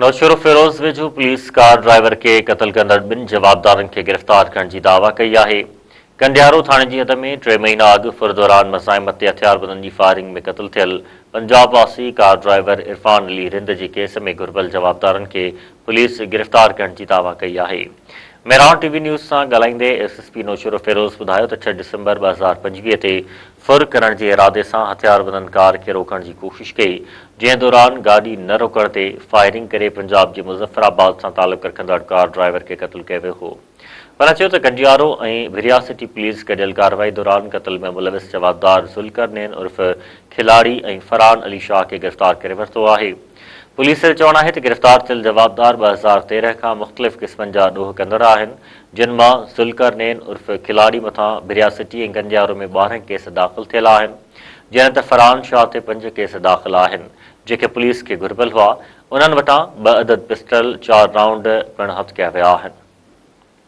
नौशरो फिरोज़ वेझो police car driver के क़त्ल कंदड़ ॿिनि जवाबदारनि खे गिरफ़्तार करण जी दावा कई आहे। कंडियारो थाणे जी हद में 3 महीना अॻु फुर दौरान मज़ाहिमत ते हथियारबंदनि जी फायरिंग में क़त्ल थियल पंजाब वासी कार ड्राइवर इरफान अली रिंद जे केस में घुर्बल जवाबदारनि खे पुलिस गिरफ़्तार करण जी दावा कई आहे। मेरान टीवी न्यूज़ सां ॻाल्हाईंदे एसएसपी नौशरो फिरोज़ ॿुधायो त 6 डिसंबर 2025 ते फुर करण जे इरादे सां हथियारबंदनि कार खे रोकण जी कोशिश कई, जंहिं दौरान गाॾी न रोकण ते फायरिंग करे पंजाब जे मुज़फ़राबाद सां तालुक़ रखंदड़ कार ड्राइवर खे क़त्ल कयो वियो हो। पर चयो त कंडियारो ऐं भिरिया सिटी पुलिस गॾियल कार्रवाई दौरान क़त्ल में मुलविस जवाबदार ज़ुल्करनैन उर्फ़ खिलाड़ी ऐं फरहान अली शाह खे गिरफ़्तार करे वरितो आहे। पुलिस जो चवणु आहे त गिरफ़्तार थियल जवाबदार 2013 खां मुख़्तलिफ़ क़िस्मनि जा ॾोह कंदड़ आहिनि, जिन मां ज़ुल्करनैन उर्फ़ खिलाड़ी मथां भिरिया सिटी ऐं कंडियारो में 12 केस दाख़िल थियल आहिनि, जंहिं त फरहान शाह ते 5 केस दाख़िल आहिनि, जेके पुलिस खे घुर्बल हुआ। उन्हनि वटां 2 अदद पिस्टल, 4 राउंड पिणु हथ कया विया आहिनि।